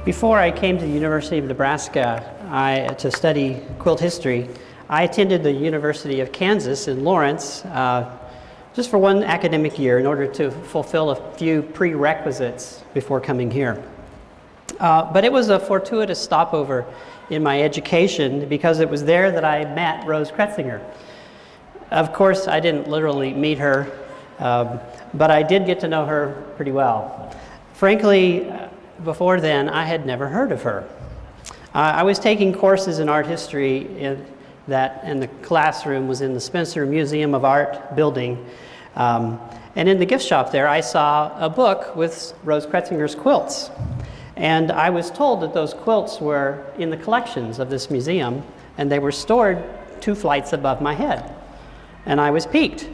Before I came to the University of Nebraska to study quilt history, I attended the University of Kansas in Lawrence just for one academic year in order to fulfill a few prerequisites before coming here. But it was a fortuitous stopover in my education because it was there that I met Rose Kretsinger. Of course, I didn't literally meet her, but I did get to know her pretty well. Frankly, before then, I had never heard of her. I was taking courses in art history and the classroom was in the Spencer Museum of Art building. And in the gift shop there, I saw a book with Rose Kretsinger's quilts. And I was told that those quilts were in the collections of this museum, and they were stored 2 flights above my head. And I was piqued.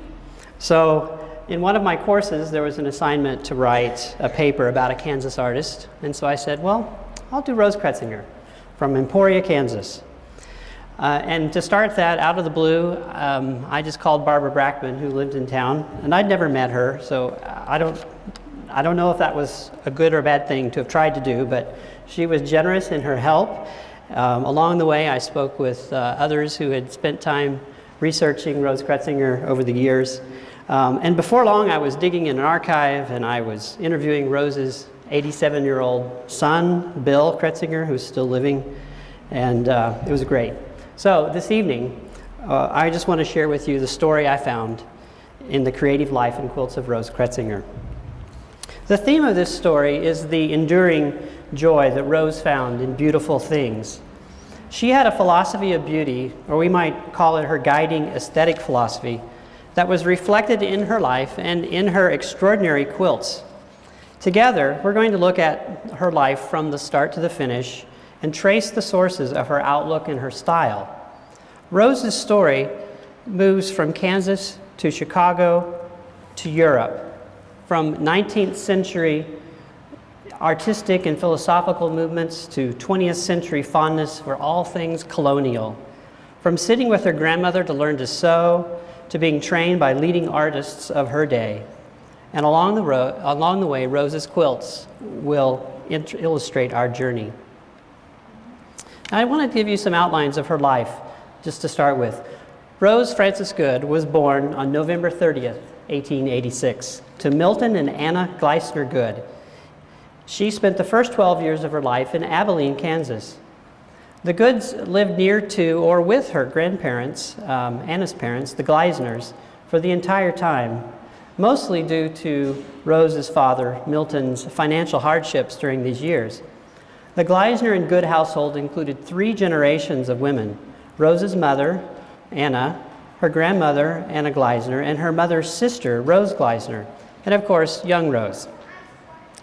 So in one of my courses, there was an assignment to write a paper about a Kansas artist. And so I said, well, I'll do Rose Kretsinger from Emporia, Kansas. And to start that out of the blue, I just called Barbara Brackman, who lived in town, and I'd never met her, so I don't know if that was a good or bad thing to have tried to do, but she was generous in her help. Along the way, I spoke with others who had spent time researching Rose Kretsinger over the years. And before long, I was digging in an archive, and I was interviewing Rose's 87-year-old son, Bill Kretsinger, who's still living, and it was great. So this evening, I just want to share with you the story I found in the creative life and quilts of Rose Kretsinger. The theme of this story is the enduring joy that Rose found in beautiful things. She had a philosophy of beauty, or we might call it her guiding aesthetic philosophy, that was reflected in her life and in her extraordinary quilts. Together, we're going to look at her life from the start to the finish and trace the sources of her outlook and her style. Rose's story moves from Kansas to Chicago to Europe, from 19th century artistic and philosophical movements to 20th century fondness for all things colonial. From sitting with her grandmother to learn to sew, to being trained by leading artists of her day. And along the way, Rose's quilts will illustrate our journey. I want to give you some outlines of her life, just to start with. Rose Frances Good was born on November 30th, 1886, to Milton and Anna Gleisner Good. She spent the first 12 years of her life in Abilene, Kansas. The Goods lived near to or with her grandparents, Anna's parents, the Gleisners, for the entire time, mostly due to Rose's father, Milton's financial hardships during these years. The Gleisner and Good household included 3 generations of women: Rose's mother, Anna, her grandmother, Anna Gleisner, and her mother's sister, Rose Gleisner, and of course, young Rose.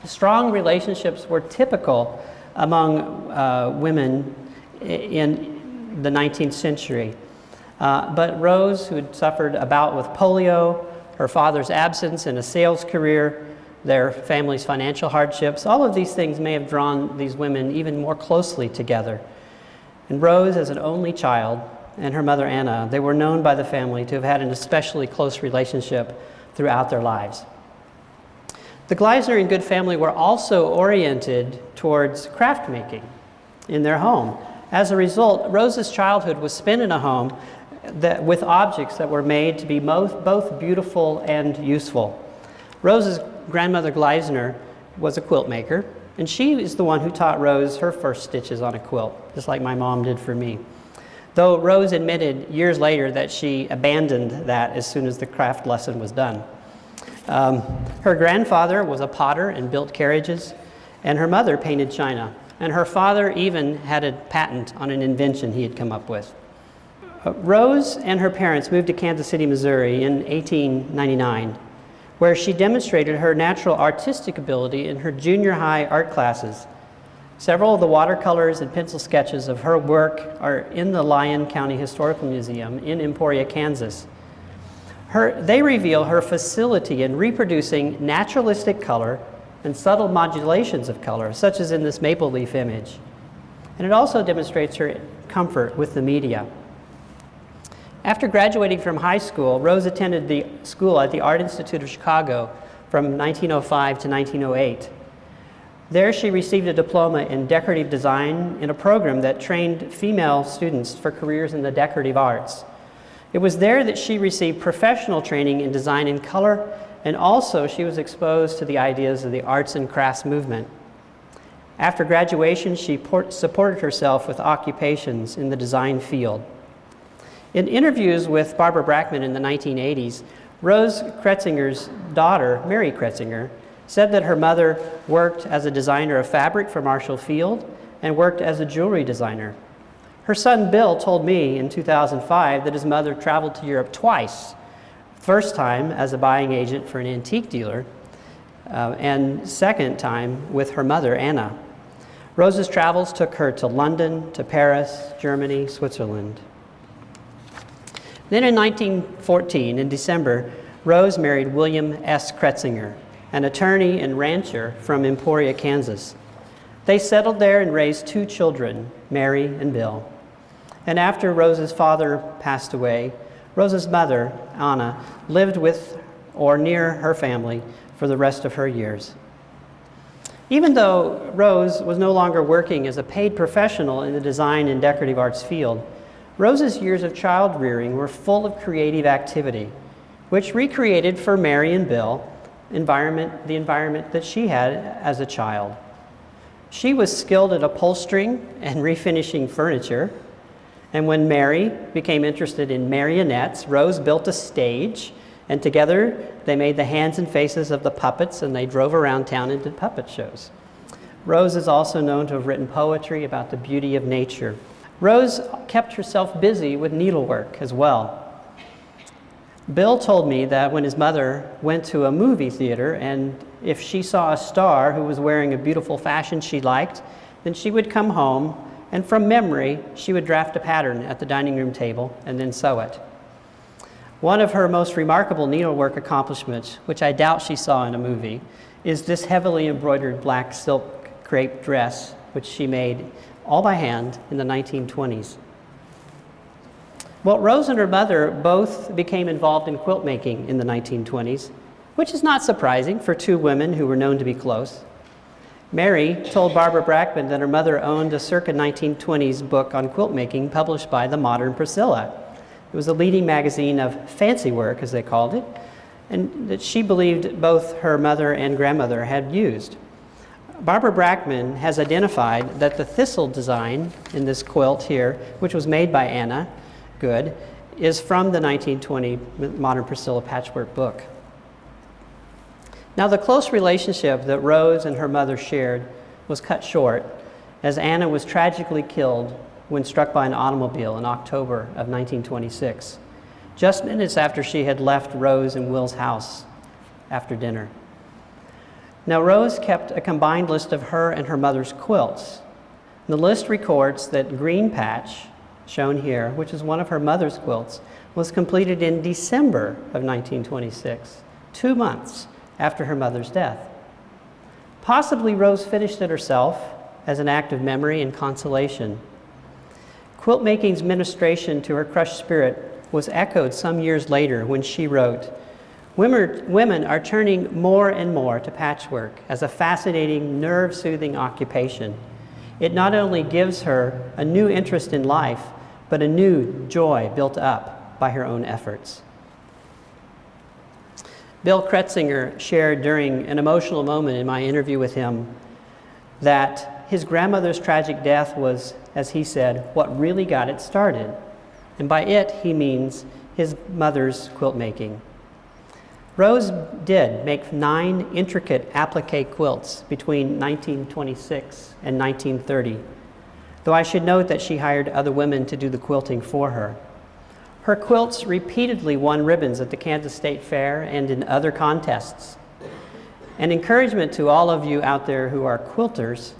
Strong relationships were typical among women in the 19th century. But Rose, who had suffered a bout with polio, her father's absence in a sales career, their family's financial hardships, all of these things may have drawn these women even more closely together. And Rose, as an only child, and her mother Anna, they were known by the family to have had an especially close relationship throughout their lives. The Gleisner and Good family were also oriented towards craft making in their home. As a result, Rose's childhood was spent in a home with objects that were made to be both beautiful and useful. Rose's grandmother Gleisner was a quilt maker, and she is the one who taught Rose her first stitches on a quilt, just like my mom did for me. Though Rose admitted years later that she abandoned that as soon as the craft lesson was done. Her grandfather was a potter and built carriages, and her mother painted china. And her father even had a patent on an invention he had come up with. Rose and her parents moved to Kansas City, Missouri in 1899, where she demonstrated her natural artistic ability in her junior high art classes. Several of the watercolors and pencil sketches of her work are in the Lyon County Historical Museum in Emporia, Kansas. They reveal her facility in reproducing naturalistic color and subtle modulations of color, such as in this maple leaf image. And it also demonstrates her comfort with the media. After graduating from high school, Rose attended the school at the Art Institute of Chicago from 1905 to 1908. There she received a diploma in decorative design in a program that trained female students for careers in the decorative arts. It was there that she received professional training in design and color, and also she was exposed to the ideas of the arts and crafts movement. After graduation, she supported herself with occupations in the design field. In interviews with Barbara Brackman in the 1980s, Rose Kretsinger's daughter, Mary Kretsinger, said that her mother worked as a designer of fabric for Marshall Field and worked as a jewelry designer. Her son Bill told me in 2005 that his mother traveled to Europe twice, first time as a buying agent for an antique dealer, and second time with her mother, Anna. Rose's travels took her to London, to Paris, Germany, Switzerland. Then in 1914, in December, Rose married William S. Kretsinger, an attorney and rancher from Emporia, Kansas. They settled there and raised 2 children, Mary and Bill. And after Rose's father passed away, Rose's mother, Anna, lived with or near her family for the rest of her years. Even though Rose was no longer working as a paid professional in the design and decorative arts field, Rose's years of child rearing were full of creative activity, which recreated for Mary and Bill the environment that she had as a child. She was skilled at upholstering and refinishing furniture, and when Mary became interested in marionettes, Rose built a stage, and together they made the hands and faces of the puppets, and they drove around town and did puppet shows. Rose is also known to have written poetry about the beauty of nature. Rose kept herself busy with needlework as well. Bill told me that when his mother went to a movie theater and if she saw a star who was wearing a beautiful fashion she liked, then she would come home and from memory she would draft a pattern at the dining room table and then sew it. One of her most remarkable needlework accomplishments, which I doubt she saw in a movie, is this heavily embroidered black silk crepe dress which she made all by hand in the 1920s. Well, Rose and her mother both became involved in quilt making in the 1920s, which is not surprising for 2 women who were known to be close. Mary told Barbara Brackman that her mother owned a circa 1920s book on quilt making published by the Modern Priscilla. It was a leading magazine of fancy work, as they called it, and that she believed both her mother and grandmother had used. Barbara Brackman has identified that the thistle design in this quilt here, which was made by Anna Good, is from the 1920 Modern Priscilla patchwork book. Now, the close relationship that Rose and her mother shared was cut short as Anna was tragically killed when struck by an automobile in October of 1926, just minutes after she had left Rose and Will's house after dinner. Now, Rose kept a combined list of her and her mother's quilts. The list records that Green Patch, shown here, which is one of her mother's quilts, was completed in December of 1926, 2 months after her mother's death. Possibly Rose finished it herself as an act of memory and consolation. Quilt making's ministration to her crushed spirit was echoed some years later when she wrote, Women are turning more and more to patchwork as a fascinating, nerve-soothing occupation. It not only gives her a new interest in life, but a new joy built up by her own efforts. Bill Kretsinger shared during an emotional moment in my interview with him that his grandmother's tragic death was, as he said, what really got it started. And by it, he means his mother's quilt making. Rose did make 9 intricate applique quilts between 1926 and 1930, though I should note that she hired other women to do the quilting for her. Her quilts repeatedly won ribbons at the Kansas State Fair and in other contests. An encouragement to all of you out there who are quilters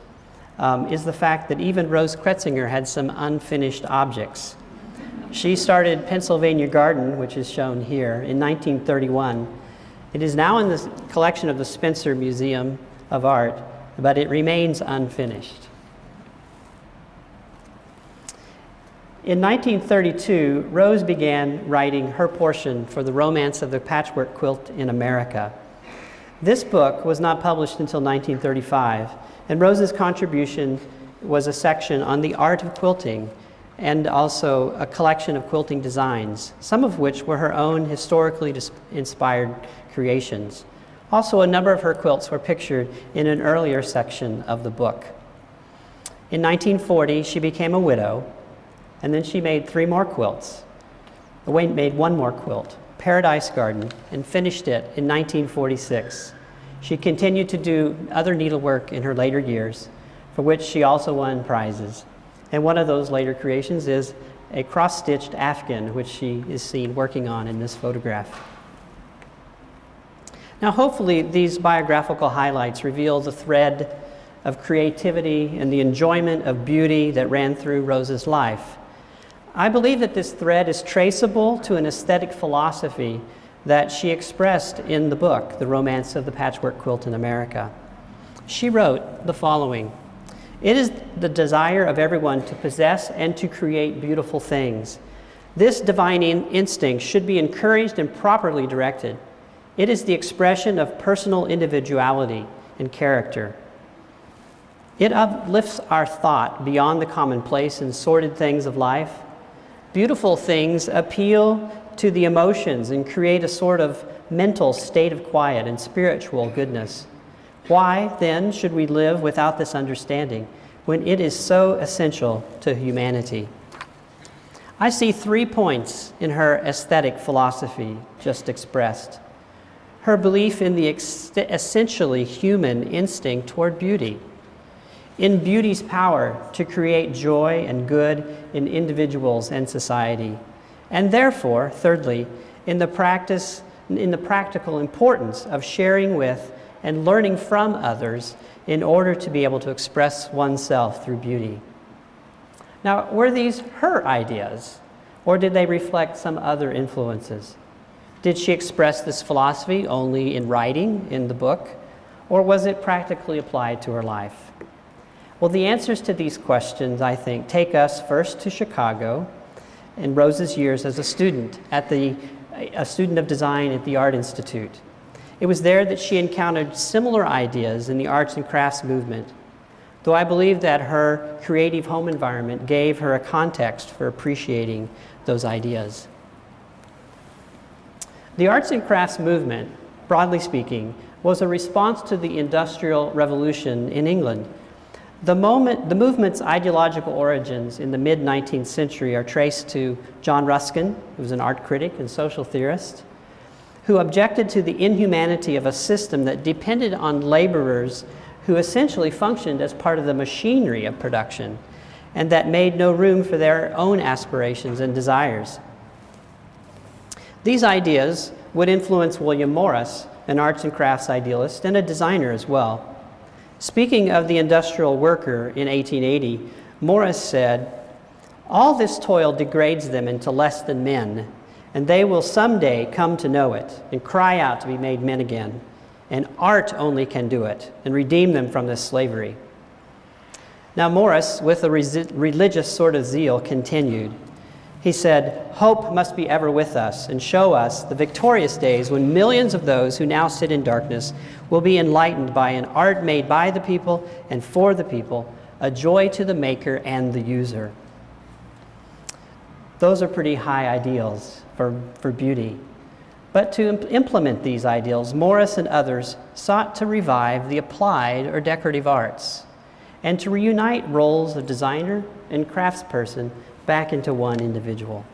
is the fact that even Rose Kretsinger had some unfinished objects. She started Pennsylvania Garden, which is shown here, in 1931. It is now in the collection of the Spencer Museum of Art, but it remains unfinished. In 1932, Rose began writing her portion for the Romance of the Patchwork Quilt in America. This book was not published until 1935, And Rose's contribution was a section on the art of quilting and also a collection of quilting designs, some of which were her own historically inspired creations. Also, a number of her quilts were pictured in an earlier section of the book. In 1940, she became a widow, and then she made 3 more quilts. Made 1 more quilt, Paradise Garden, and finished it in 1946. She continued to do other needlework in her later years, for which she also won prizes. And one of those later creations is a cross-stitched afghan, which she is seen working on in this photograph. Now, hopefully, these biographical highlights reveal the thread of creativity and the enjoyment of beauty that ran through Rose's life. I believe that this thread is traceable to an aesthetic philosophy that she expressed in the book, The Romance of the Patchwork Quilt in America. She wrote the following: "It is the desire of everyone to possess and to create beautiful things. This divine instinct should be encouraged and properly directed. It is the expression of personal individuality and character. It uplifts our thought beyond the commonplace and sordid things of life. Beautiful things appeal to the emotions and create a sort of mental state of quiet and spiritual goodness. Why, then, should we live without this understanding when it is so essential to humanity?" I see 3 points in her aesthetic philosophy just expressed. Her belief in the essentially human instinct toward beauty, in beauty's power to create joy and good in individuals and society, and therefore, thirdly, in the practical importance of sharing with and learning from others in order to be able to express oneself through beauty. Now, were these her ideas, or did they reflect some other influences? Did she express this philosophy only in writing in the book, or was it practically applied to her life? Well, the answers to these questions, I think, take us first to Chicago in Rose's years as a student of design at the Art Institute. It was there that she encountered similar ideas in the arts and crafts movement, though I believe that her creative home environment gave her a context for appreciating those ideas. The arts and crafts movement, broadly speaking, was a response to the Industrial Revolution in England. The movement's ideological origins in the mid-19th century are traced to John Ruskin, who was an art critic and social theorist, who objected to the inhumanity of a system that depended on laborers who essentially functioned as part of the machinery of production and that made no room for their own aspirations and desires. These ideas would influence William Morris, an arts and crafts idealist and a designer as well. Speaking of the industrial worker in 1880, Morris said, "All this toil degrades them into less than men, and they will someday come to know it and cry out to be made men again. And art only can do it and redeem them from this slavery." Now Morris, with a religious sort of zeal, continued. He said, "Hope must be ever with us and show us the victorious days when millions of those who now sit in darkness will be enlightened by an art made by the people and for the people, a joy to the maker and the user." Those are pretty high ideals for beauty. But to implement these ideals, Morris and others sought to revive the applied or decorative arts and to reunite roles of designer and craftsperson back into one individual.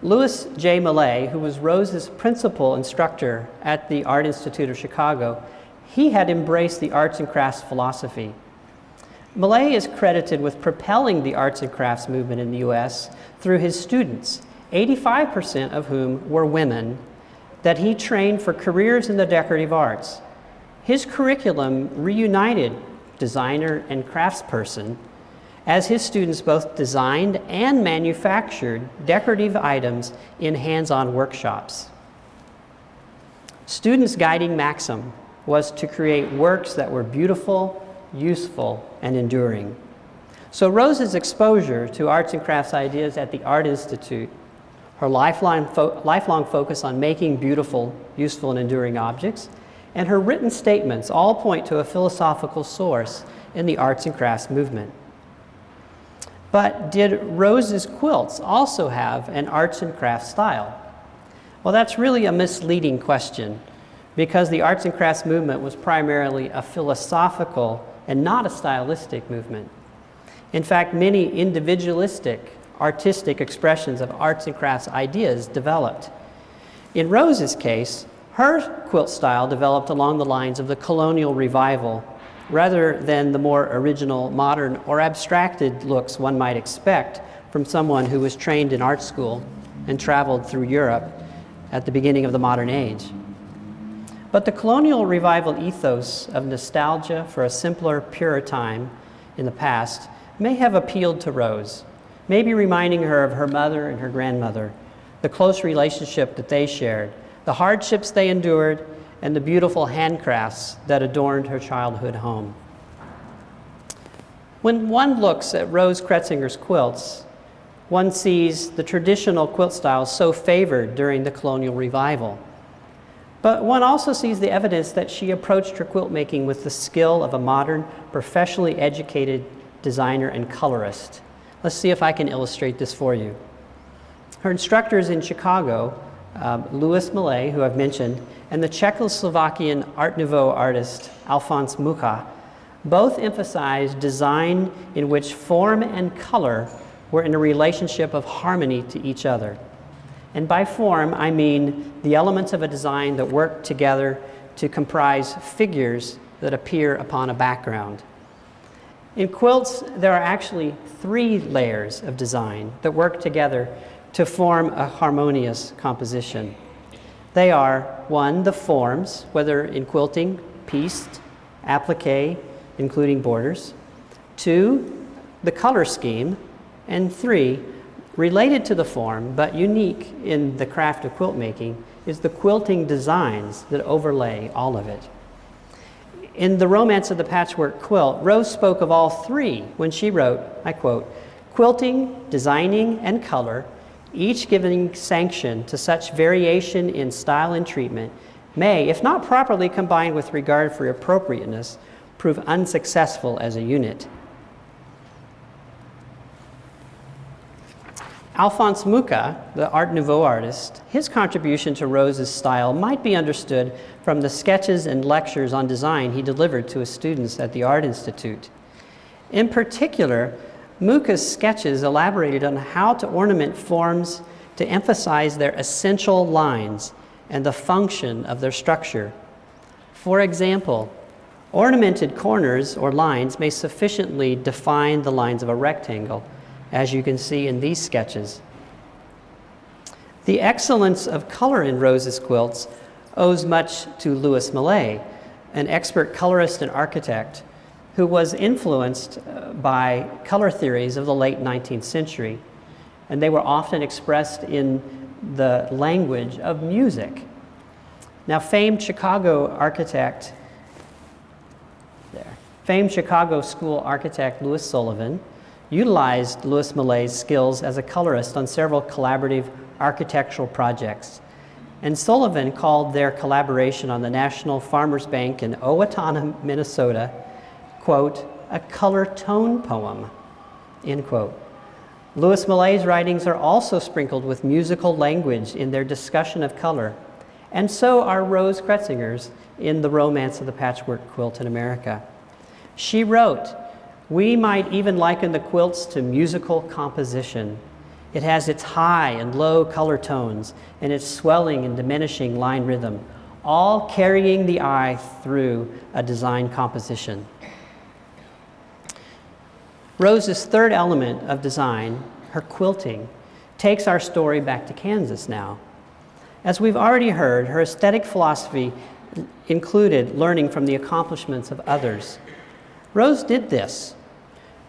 Louis Jay Malay, who was Rose's principal instructor at the Art Institute of Chicago, he had embraced the arts and crafts philosophy. Malay is credited with propelling the arts and crafts movement in the U.S. through his students, 85% of whom were women, that he trained for careers in the decorative arts. His curriculum reunited designer and craftsperson as his students both designed and manufactured decorative items in hands-on workshops. Students' guiding maxim was to create works that were beautiful, useful, and enduring. So Rose's exposure to arts and crafts ideas at the Art Institute, her lifelong focus on making beautiful, useful, and enduring objects, and her written statements all point to a philosophical source in the arts and crafts movement. But did Rose's quilts also have an arts and crafts style? Well, that's really a misleading question, because the arts and crafts movement was primarily a philosophical and not a stylistic movement. In fact, many individualistic artistic expressions of arts and crafts ideas developed. In Rose's case, her quilt style developed along the lines of the colonial revival rather than the more original, modern, or abstracted looks one might expect from someone who was trained in art school and traveled through Europe at the beginning of the modern age. But the colonial revival ethos of nostalgia for a simpler, purer time in the past may have appealed to Rose, maybe reminding her of her mother and her grandmother, the close relationship that they shared, the hardships they endured, and the beautiful handcrafts that adorned her childhood home. When one looks at Rose Kretsinger's quilts, one sees the traditional quilt styles so favored during the colonial revival. But one also sees the evidence that she approached her quilt making with the skill of a modern, professionally educated designer and colorist. Let's see if I can illustrate this for you. Her instructors in Chicago, Jay Malay, who I've mentioned, and the Czechoslovakian Art Nouveau artist Alfons Mucha, both emphasized design in which form and color were in a relationship of harmony to each other. And by form, I mean the elements of a design that work together to comprise figures that appear upon a background. In quilts, there are actually 3 layers of design that work together to form a harmonious composition. They are, 1, the forms, whether in quilting, pieced, applique, including borders; 2, the color scheme; and 3, related to the form, but unique in the craft of quilt making, is the quilting designs that overlay all of it. In The Romance of the Patchwork Quilt, Rose spoke of all 3 when she wrote, I quote, "Quilting, designing, and color, each giving sanction to such variation in style and treatment, may, if not properly combined with regard for appropriateness, prove unsuccessful as a unit." Alfons Mucha, the Art Nouveau artist, his contribution to Rose's style might be understood from the sketches and lectures on design he delivered to his students at the Art Institute. In particular, Mucha's sketches elaborated on how to ornament forms to emphasize their essential lines and the function of their structure. For example, ornamented corners or lines may sufficiently define the lines of a rectangle, as you can see in these sketches. The excellence of color in Rose's quilts owes much to Jay Malay, an expert colorist and architect who was influenced by color theories of the late 19th century, and they were often expressed in the language of music. Now, famed Chicago school architect Louis Sullivan utilized Jay Malay's skills as a colorist on several collaborative architectural projects. And Sullivan called their collaboration on the National Farmers Bank in Owatonna, Minnesota, quote, "a color tone poem," end quote. Jay Malay's writings are also sprinkled with musical language in their discussion of color, and so are Rose Kretsinger's in The Romance of the Patchwork Quilt in America. She wrote, "We might even liken the quilts to musical composition. It has its high and low color tones and its swelling and diminishing line rhythm, all carrying the eye through a design composition." Rose's 3rd element of design, her quilting, takes our story back to Kansas now. As we've already heard, her aesthetic philosophy included learning from the accomplishments of others. Rose did this.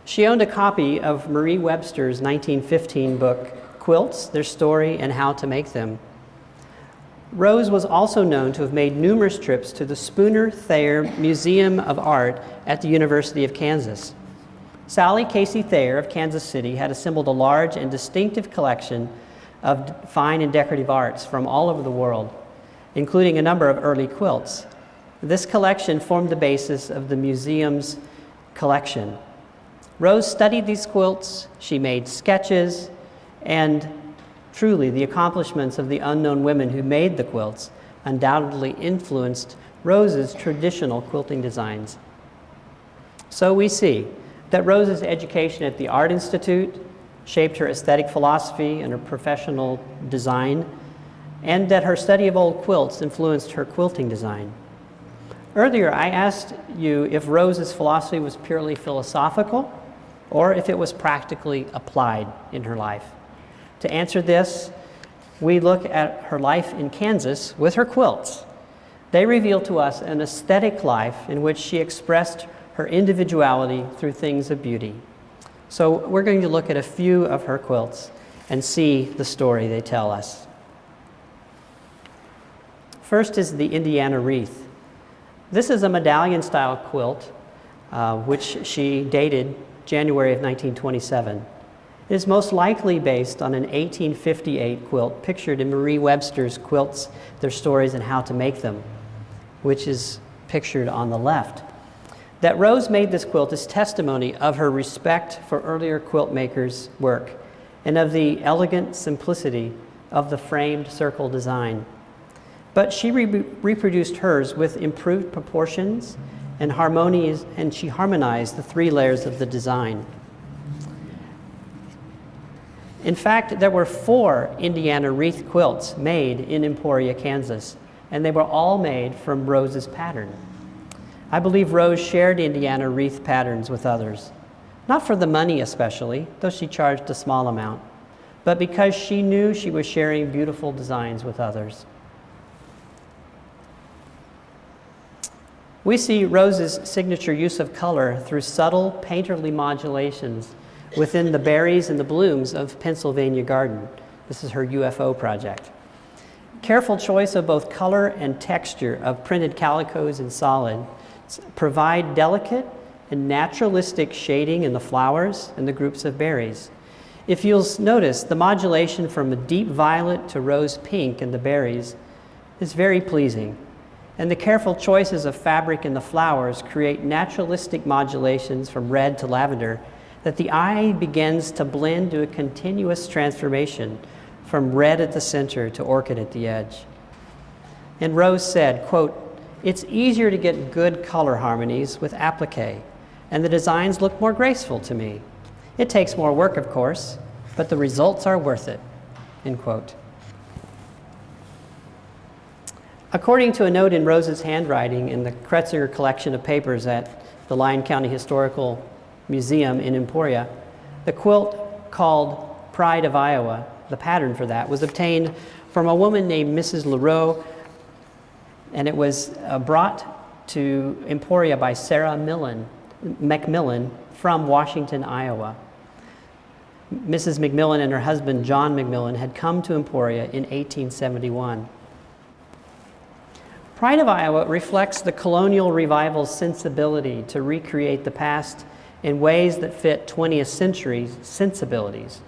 She owned a copy of Marie Webster's 1915 book, Quilts, Their Story, and How to Make Them. Rose was also known to have made numerous trips to the Spooner Thayer Museum of Art at the University of Kansas. Sally Casey Thayer of Kansas City had assembled a large and distinctive collection of fine and decorative arts from all over the world, including a number of early quilts. This collection formed the basis of the museum's collection. Rose studied these quilts, she made sketches, and truly the accomplishments of the unknown women who made the quilts undoubtedly influenced Rose's traditional quilting designs. So we see that Rose's education at the Art Institute shaped her aesthetic philosophy and her professional design, and that her study of old quilts influenced her quilting design. Earlier, I asked you if Rose's philosophy was purely philosophical or if it was practically applied in her life. To answer this, we look at her life in Kansas with her quilts. They reveal to us an aesthetic life in which she expressed her individuality through things of beauty. So we're going to look at a few of her quilts and see the story they tell us. First is the Indiana Wreath. This is a medallion-style quilt, which she dated January of 1927. It is most likely based on an 1858 quilt pictured in Marie Webster's Quilts, Their Stories and How to Make Them, which is pictured on the left. That Rose made this quilt is testimony of her respect for earlier quilt makers' work and of the elegant simplicity of the framed circle design. But she reproduced hers with improved proportions and harmonies, and she harmonized the three layers of the design. In fact, there were 4 Indiana Wreath quilts made in Emporia, Kansas, and they were all made from Rose's pattern. I believe Rose shared Indiana Wreath patterns with others, not for the money especially, though she charged a small amount, but because she knew she was sharing beautiful designs with others. We see Rose's signature use of color through subtle painterly modulations within the berries and the blooms of Pennsylvania Garden. This is her UFO project. Careful choice of both color and texture of printed calicos and solids provide delicate and naturalistic shading in the flowers and the groups of berries. If you'll notice, the modulation from a deep violet to rose pink in the berries is very pleasing. And the careful choices of fabric in the flowers create naturalistic modulations from red to lavender that the eye begins to blend to a continuous transformation from red at the center to orchid at the edge. And Rose said, quote, "It's easier to get good color harmonies with applique, and the designs look more graceful to me. It takes more work, of course, but the results are worth it," end quote. According to a note in Rose's handwriting in the Kretsinger collection of papers at the Lyon County Historical Museum in Emporia, the quilt called Pride of Iowa, the pattern for that, was obtained from a woman named Mrs. LaRoe, and it was brought to Emporia by Sarah McMillan from Washington, Iowa. Mrs. McMillan and her husband, John McMillan, had come to Emporia in 1871. Pride of Iowa reflects the colonial revival's sensibility to recreate the past in ways that fit 20th century sensibilities.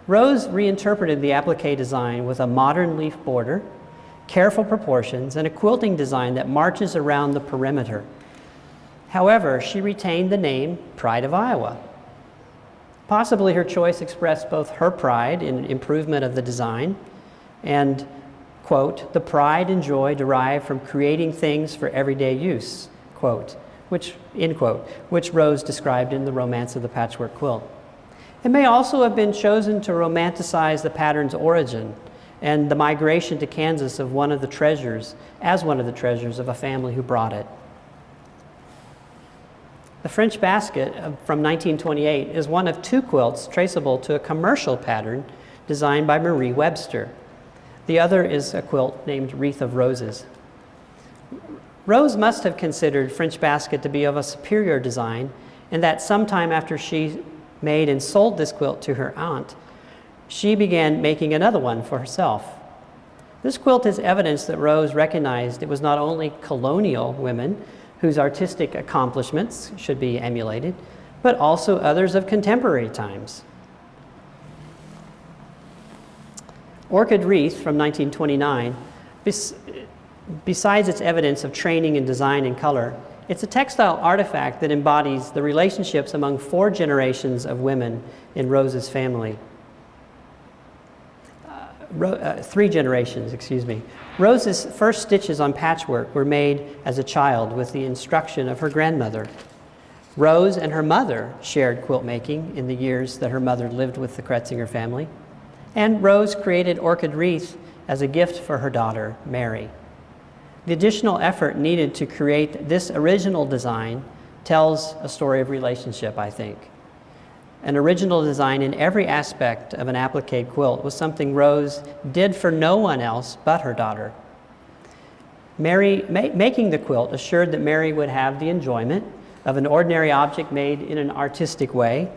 Rose reinterpreted the applique design with a modern leaf border, careful proportions, and a quilting design that marches around the perimeter. However, she retained the name Pride of Iowa. Possibly her choice expressed both her pride in improvement of the design and, quote, "the pride and joy derived from creating things for everyday use," quote, end quote, which Rose described in The Romance of the Patchwork Quilt. It may also have been chosen to romanticize the pattern's origin and the migration to Kansas of one of the treasures of a family who brought it. The French basket from 1928 is one of 2 quilts traceable to a commercial pattern designed by Marie Webster. The other is a quilt named Wreath of Roses. Rose must have considered French basket to be of a superior design, and that sometime after she made and sold this quilt to her aunt, she began making another one for herself. This quilt is evidence that Rose recognized it was not only colonial women whose artistic accomplishments should be emulated, but also others of contemporary times. Orchid Wreath from 1929 Besides its evidence of training in design and color, it's a textile artifact that embodies the relationships among 4 generations of women in Rose's family. 3 generations, excuse me. Rose's first stitches on patchwork were made as a child with the instruction of her grandmother. Rose and her mother shared quilt making in the years that her mother lived with the Kretsinger family. And Rose created Orchid Wreath as a gift for her daughter, Mary. The additional effort needed to create this original design tells a story of relationship, I think. An original design in every aspect of an applique quilt was something Rose did for no one else but her daughter. Making the quilt assured that Mary would have the enjoyment of an ordinary object made in an artistic way,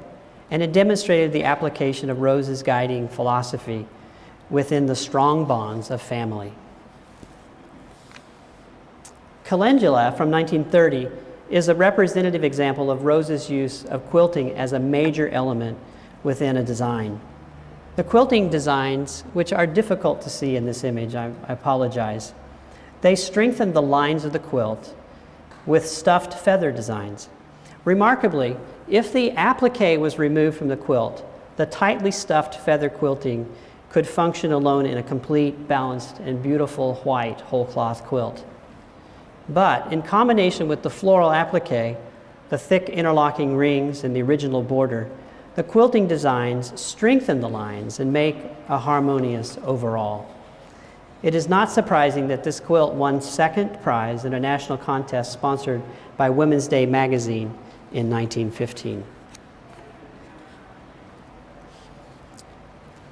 and it demonstrated the application of Rose's guiding philosophy within the strong bonds of family. Calendula from 1930 is a representative example of Rose's use of quilting as a major element within a design. The quilting designs, which are difficult to see in this image, I apologize, they strengthen the lines of the quilt with stuffed feather designs. Remarkably, if the applique was removed from the quilt, the tightly stuffed feather quilting could function alone in a complete, balanced, and beautiful white whole cloth quilt. But in combination with the floral applique, the thick interlocking rings, and the original border, the quilting designs strengthen the lines and make a harmonious overall. It is not surprising that this quilt won second prize in a national contest sponsored by Women's Day magazine in 1915.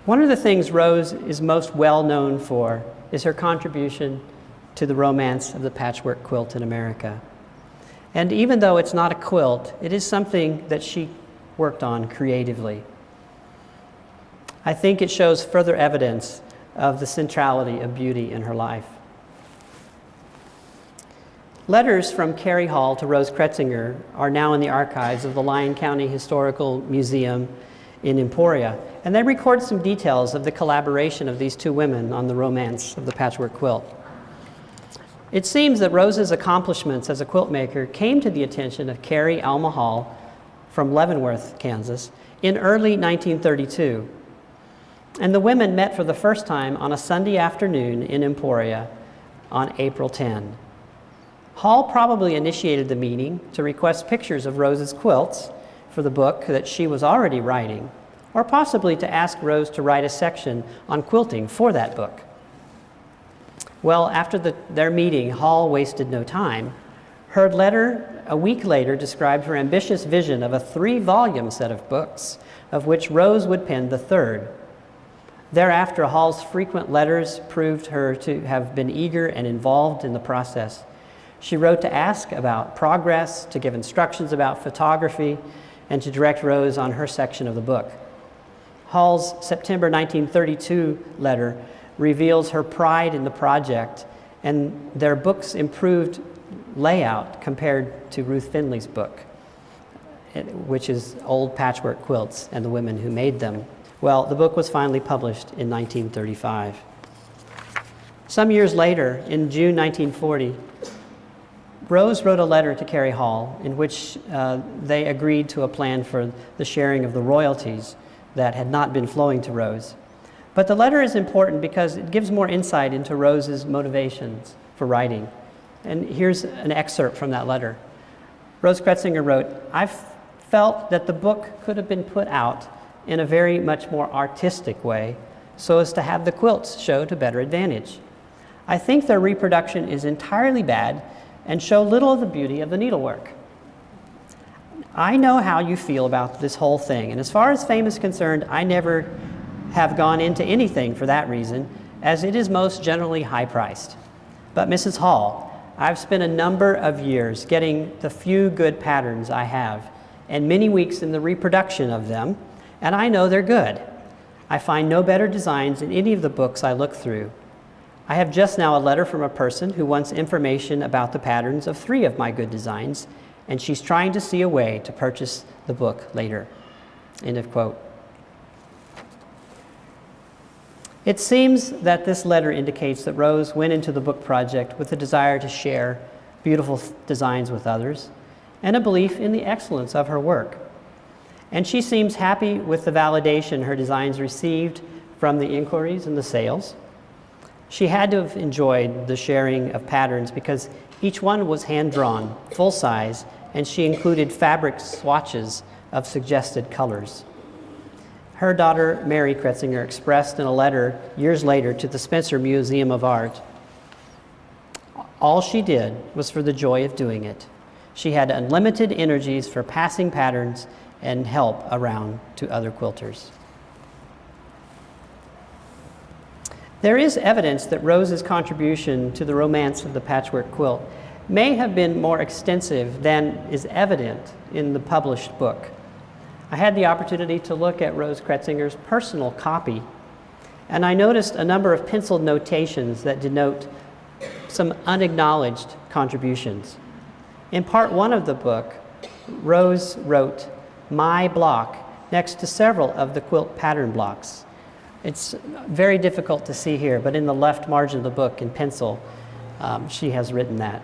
One of the things Rose is most well known for is her contribution to the romance of the patchwork quilt in America. And even though it's not a quilt, it is something that she worked on creatively. I think it shows further evidence of the centrality of beauty in her life. Letters from Carey Hall to Rose Kretsinger are now in the archives of the Lyon County Historical Museum in Emporia, and they record some details of the collaboration of these 2 women on the romance of the patchwork quilt. It seems that Rose's accomplishments as a quilt maker came to the attention of Carey Hall from Leavenworth, Kansas, in early 1932. And the women met for the first time on a Sunday afternoon in Emporia on April 10. Hall probably initiated the meeting to request pictures of Rose's quilts for the book that she was already writing, or possibly to ask Rose to write a section on quilting for that book. Well, after their meeting, Hall wasted no time. Her letter a week later described her ambitious vision of a 3-volume set of books, of which Rose would pen the 3rd. Thereafter, Hall's frequent letters proved her to have been eager and involved in the process. She wrote to ask about progress, to give instructions about photography, and to direct Rose on her section of the book. Hall's September 1932 letter reveals her pride in the project, and their book's improved layout compared to Ruth Finley's book, which is Old Patchwork Quilts and the Women Who Made Them. Well, the book was finally published in 1935. Some years later, in June 1940, Rose wrote a letter to Carey Hall in which they agreed to a plan for the sharing of the royalties that had not been flowing to Rose. But the letter is important because it gives more insight into Rose's motivations for writing. And here's an excerpt from that letter. Rose Kretsinger wrote, "I felt that the book could have been put out in a very much more artistic way so as to have the quilts show to better advantage. I think their reproduction is entirely bad and show little of the beauty of the needlework. I know how you feel about this whole thing, and as far as fame is concerned, I never have gone into anything for that reason, as it is most generally high-priced. But Mrs. Hall, I've spent a number of years getting the few good patterns I have, and many weeks in the reproduction of them, and I know they're good. I find no better designs in any of the books I look through. I have just now a letter from a person who wants information about the patterns of 3 of my good designs, and she's trying to see a way to purchase the book later." End of quote. It seems that this letter indicates that Rose went into the book project with a desire to share beautiful designs with others and a belief in the excellence of her work. And she seems happy with the validation her designs received from the inquiries and the sales. She had to have enjoyed the sharing of patterns because each one was hand-drawn, full size, and she included fabric swatches of suggested colors. Her daughter, Mary Kretsinger, expressed in a letter years later to the Spencer Museum of Art, all she did was for the joy of doing it. She had unlimited energies for passing patterns and help around to other quilters. There is evidence that Rose's contribution to the romance of the patchwork quilt may have been more extensive than is evident in the published book. I had the opportunity to look at Rose Kretsinger's personal copy, and I noticed a number of penciled notations that denote some unacknowledged contributions. In part 1 of the book, Rose wrote "my block" next to several of the quilt pattern blocks. It's very difficult to see here, but in the left margin of the book in pencil, she has written that.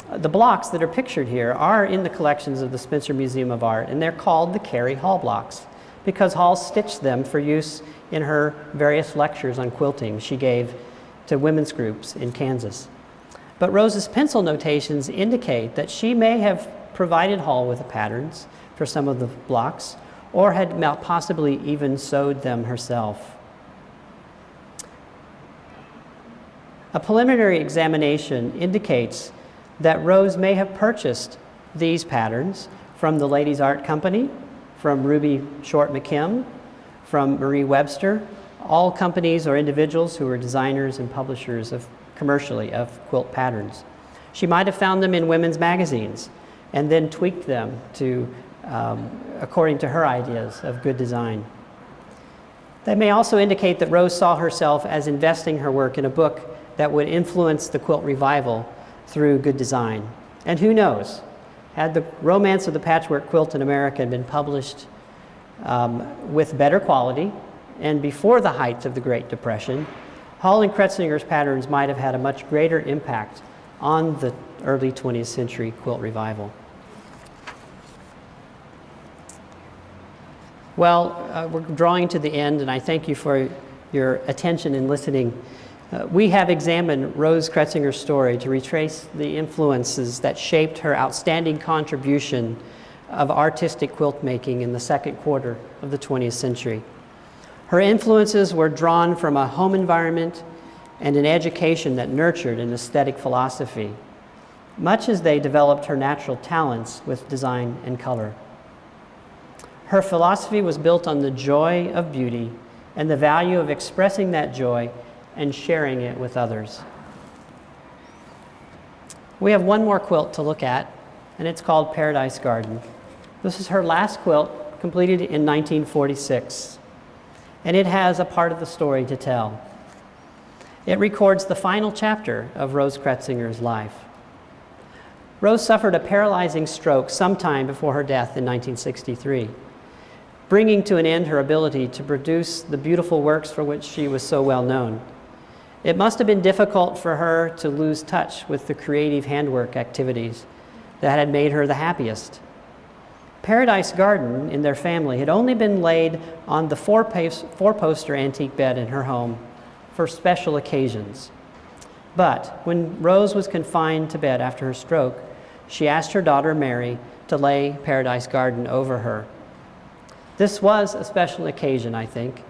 The blocks that are pictured here are in the collections of the Spencer Museum of Art, and they're called the Carey Hall blocks because Hall stitched them for use in her various lectures on quilting she gave to women's groups in Kansas. But Rose's pencil notations indicate that she may have provided Hall with the patterns for some of the blocks, or had possibly even sewed them herself. A preliminary examination indicates that Rose may have purchased these patterns from the Ladies Art Company, from Ruby Short McKim, from Marie Webster, all companies or individuals who were designers and publishers commercially of quilt patterns. She might have found them in women's magazines and then tweaked them to according to her ideas of good design. That may also indicate that Rose saw herself as investing her work in a book that would influence the quilt revival through good design. And who knows, had the romance of the patchwork quilt in America been published with better quality and before the height of the Great Depression, Hall and Kretsinger's patterns might have had a much greater impact on the early 20th century quilt revival. Well, we're drawing to the end, and I thank you for your attention in listening. We have examined Rose Kretsinger's story to retrace the influences that shaped her outstanding contribution of artistic quilt making in the second quarter of the 20th century. Her influences were drawn from a home environment and an education that nurtured an aesthetic philosophy, much as they developed her natural talents with design and color. Her philosophy was built on the joy of beauty and the value of expressing that joy and sharing it with others. We have one more quilt to look at, and it's called Paradise Garden. This is her last quilt, completed in 1946, and it has a part of the story to tell. It records the final chapter of Rose Kretsinger's life. Rose suffered a paralyzing stroke sometime before her death in 1963. Bringing to an end her ability to produce the beautiful works for which she was so well known. It must have been difficult for her to lose touch with the creative handwork activities that had made her the happiest. Paradise Garden in their family had only been laid on the four-poster antique bed in her home for special occasions. But when Rose was confined to bed after her stroke, she asked her daughter Mary to lay Paradise Garden over her. This was a special occasion, I think.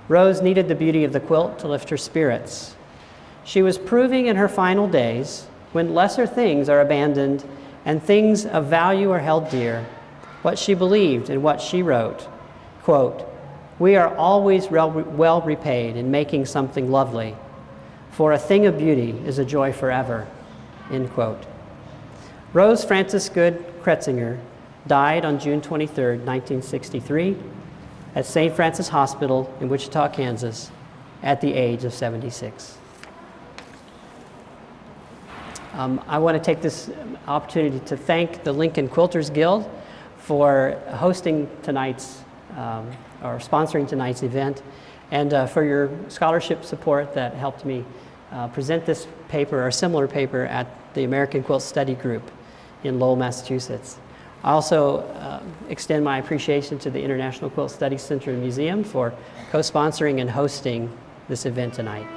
Rose needed the beauty of the quilt to lift her spirits. She was proving in her final days, when lesser things are abandoned and things of value are held dear, what she believed and what she wrote. Quote, "We are always well repaid in making something lovely, for a thing of beauty is a joy forever." End quote. Rose Frances Good Kretsinger died on June 23, 1963, at St. Francis Hospital in Wichita, Kansas, at the age of 76. I want to take this opportunity to thank the Lincoln Quilters Guild for hosting tonight's or sponsoring tonight's event, and for your scholarship support that helped me present this paper or a similar paper at the American Quilt Study Group in Lowell, Massachusetts. I also extend my appreciation to the International Quilt Study Center and Museum for co-sponsoring and hosting this event tonight.